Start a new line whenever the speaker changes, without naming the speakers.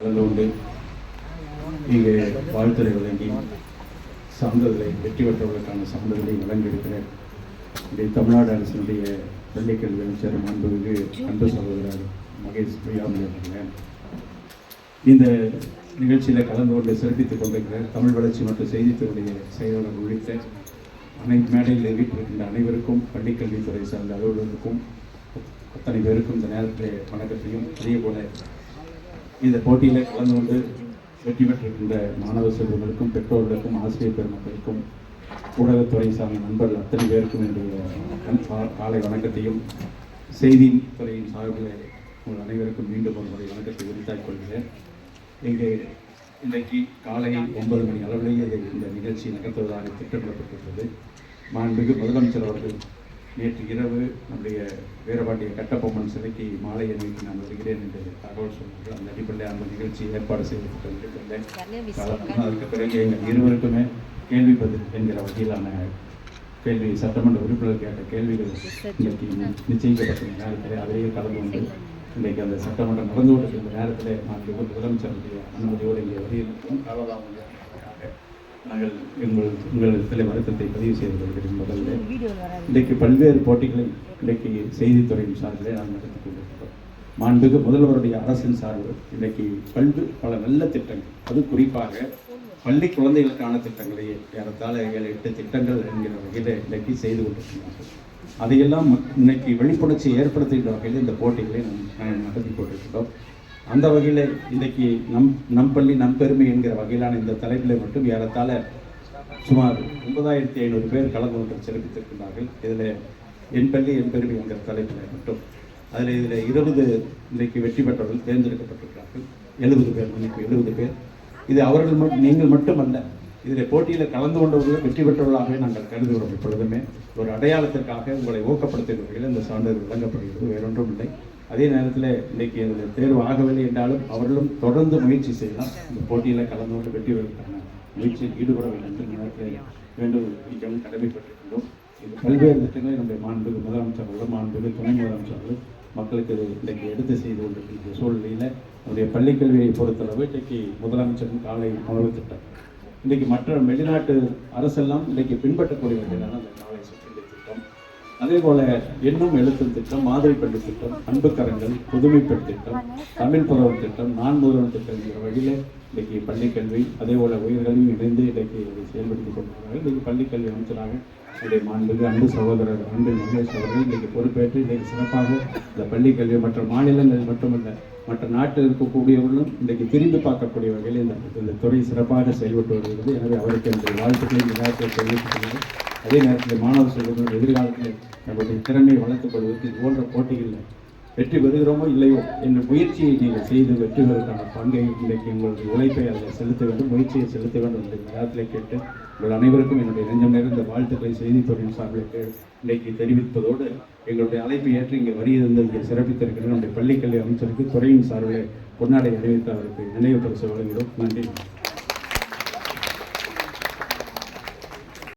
கலந்து கொண்டு இங்கே வாழ்த்துறை வழங்கி சான்றிதழை வெற்றி பெற்றவர்களுக்கான சான்றிதழை வழங்கியிருக்கிற இன்றைய தமிழ்நாடு அரசினுடைய பள்ளிக்கல்வி அமைச்சர் மாண்புமிகு அன்பு சகோதரர் மகேஷ் பொய்யாமொழி அவர்கள் இந்த நிகழ்ச்சியில் கலந்து கொண்டு சிறப்பித்துக் கொண்டிருக்கிற தமிழ் வளர்ச்சி மற்றும் செய்தித்துறையுடைய செயலாளர் உள்ளிட்ட அனைத்து மேடையில் வீட்டிருக்கின்ற அனைவருக்கும் பள்ளிக்கல்வித்துறை சார்ந்த அலுவலர்களுக்கும் அத்தனை பேருக்கும் இந்த நேரத்தில் வணக்கத்தையும் அதே போல இந்த போட்டியில் கலந்து கொண்டு வெற்றி பெற்றிருக்கின்ற மாணவ செல்வங்களுக்கும் பெற்றோர்களுக்கும் ஆசிரியர் பெருமக்களுக்கும் ஊடகத்துறை சார்ந்த நண்பர்கள் அத்தனை பேருக்கும் என்னுடைய காலை வணக்கத்தையும் செய்தி துறையின் சார்பில் உங்கள் அனைவருக்கும் மீண்டும் ஒரு முறை வணக்கத்தை உரித்தாக்கிக் கொள்கிறேன். இங்கே இன்றைக்கு காலை 9 மணி அளவிலேயே இந்த நிகழ்ச்சி நகர்த்துவதாக திட்டமிடப்பட்டிருக்கிறது. மாண்புமிகு முதலமைச்சர் அவர்கள் நேற்று இரவு நம்முடைய வீரபாண்டிய கட்டபொம்மன் சிலைக்கு மாலை அணிவித்து நான் வருகிறேன் என்று தகவல் சொன்னார்கள். அந்த அடிப்படையில் அந்த நிகழ்ச்சி ஏற்பாடு செய்யப்பட்டிருக்கின்றேன். அதற்கு பிறகு எங்கள் இருவருக்குமே கேள்வி பதில் என்கிற வகையிலான கேள்வி சட்டமன்ற உறுப்பினர் கேட்ட கேள்விகள் இன்றைக்கு நிச்சயிக்கப்பட்ட நேரத்தில் அதையே கலந்து கொண்டு இன்றைக்கு அந்த சட்டமன்றம் நடந்து கொண்டிருக்கின்ற நேரத்தில் நான் முதலமைச்சருடைய அனுமதியோடு இங்கே வருகிறோம். காலதாமதம் நாங்கள் உங்களிடத்தில் வருத்தத்தை பதிவு செய்து கொள்கிறேன். முதல்ல இன்றைக்கு பல்வேறு போட்டிகளை இன்றைக்கு செய்தித்துறையின் சார்பில் நாம் நடத்தி கொண்டிருக்கிறோம். மாண்புமிகு முதல்வருடைய அரசின் சார்பு இன்றைக்கு பல நல்ல திட்டங்கள், அது குறிப்பாக பள்ளி குழந்தைகளுக்கான திட்டங்களை ஏறத்தாழ 7-8 திட்டங்கள் என்கிற வகையில் இன்றைக்கு செய்து கொண்டிருக்கிறார்கள். அதையெல்லாம் இன்னைக்கு விழிப்புணர்ச்சி ஏற்படுத்துகின்ற வகையில் இந்த போட்டிகளை நாம் நடத்தி கொண்டிருக்கிறோம். அந்த வகையில் இன்றைக்கு நம் பள்ளி நம் பெருமை என்கிற வகையிலான இந்த தலைப்பில் மட்டும் ஏறத்தாழ சுமார் 9,500 பேர் கலந்து கொண்டு சிறப்பித்திருக்கிறார்கள். இதில் என் பள்ளி என் பெருமை என்கிற தலைப்பில் மட்டும் இதில் 20 இன்றைக்கு வெற்றி பெற்றவர்கள் தேர்ந்தெடுக்கப்பட்டிருக்கிறார்கள். 70 பேர். இது அவர்கள் நீங்கள் மட்டுமல்ல, இதில் போட்டியில் கலந்து கொண்டவர்கள் வெற்றி பெற்றவர்களாகவே நாங்கள் கருதுகிறோம். இப்பொழுதுமே ஒரு அடையாளத்திற்காக உங்களை ஊக்கப்படுத்துகிற வகையில் இந்த சான்றிதழ் வழங்கப்படுகிறது, வேறொன்றும் இல்லை. அதே நேரத்தில் இன்றைக்கி அதில் தேர்வு ஆகவில்லை என்றாலும் அவர்களும் தொடர்ந்து முயற்சி செய்யலாம். இந்த போட்டியில் கலந்து கொண்டு வெற்றி பெறுவதற்கான முயற்சியில் ஈடுபட வேண்டும் என்று நேரத்தில் வேண்டுகோள் கடமைப்பட்டிருக்கின்றோம். இது பல்வேறு திட்டங்களை நம்முடைய மாண்புமிகு முதலமைச்சர்களும் மாண்புமிகு துணை முதலமைச்சர்களும் மக்களுக்கு இன்றைக்கு எடுத்து செய்து கொண்டிருக்கின்ற சூழ்நிலையில் நம்முடைய பள்ளிக்கல்வியை பொறுத்தளவு இன்றைக்கு முதலமைச்சரின் காலை உணவு திட்டம் இன்றைக்கு மற்ற வெளிநாட்டு அரசெல்லாம் இன்றைக்கு பின்பற்றக்கூடிய வகையிலான அந்த காலை சுற்றுலா திட்டம், அதே போல எண்ணும் எழுத்தும் திட்டம், மாதிரி பள்ளி திட்டம், அன்புக்கரங்கள், புதுமைப்பெண் திட்டம், தமிழ் புலவர் திட்டம், நான் முதல்வன் திட்டம் என்கிற வகையில் இன்றைக்கு பள்ளிக்கல்வி அதே போல உயர்கல்வியும் இணைந்து இன்றைக்கு இதை செயல்படுத்திக் கொண்டிருக்கிறார்கள். இன்றைக்கு பள்ளிக்கல்வி அமைச்சராக என்னுடைய மாண்புமிகு அன்பு சகோதரர் அன்பில் மகேஷ் அவர்கள் இன்றைக்கு பொறுப்பேற்று இன்றைக்கு சிறப்பாக இந்த பள்ளிக்கல்வி மற்ற மாநிலங்கள் மட்டுமல்ல மற்ற நாட்டில் இருக்கக்கூடியவர்களும் இன்றைக்கு திரும்பி பார்க்கக்கூடிய வகையில் இந்த துறை சிறப்பாக செயல்பட்டு வருகிறது. எனவே அவருக்கு என்னுடைய வாழ்த்துக்களை இந்த நேரத்தில் தெரிவித்துள்ளது. அதே நேரத்தில் மாணவ செல்வங்கள் எதிர்காலத்தில் நம்முடைய திறமையை வளர்த்துக் கொள்வதற்கு இது போன்ற போட்டிகளில் வெற்றி பெறுகிறோமோ இல்லையோ என்ற முயற்சியை நீங்கள் செய்து வெற்றி பெறுவதற்கான பங்கை இன்றைக்கு உங்களுடைய உழைப்பை அதில் செலுத்த வேண்டும், முயற்சியை செலுத்த வேண்டும் என்ற நேரத்தில் கேட்டு உங்கள் அனைவருக்கும் என்னுடைய நெஞ்சம் நிறைந்த வாழ்த்துக்களை செய்தித்துறையின் சார்பில் இன்றைக்கு தெரிவிப்பதோடு எங்களுடைய அழைப்பை ஏற்று இங்கே வருகிறது இங்கே சிறப்பித்திருக்கிற நம்முடைய பள்ளிக்கல்வி அமைச்சருக்கு துறையின் சார்பில் பொன்னாடை அறிவித்து அவருக்கு நினைவு பரிசு வழங்குகிறோம். நன்றி.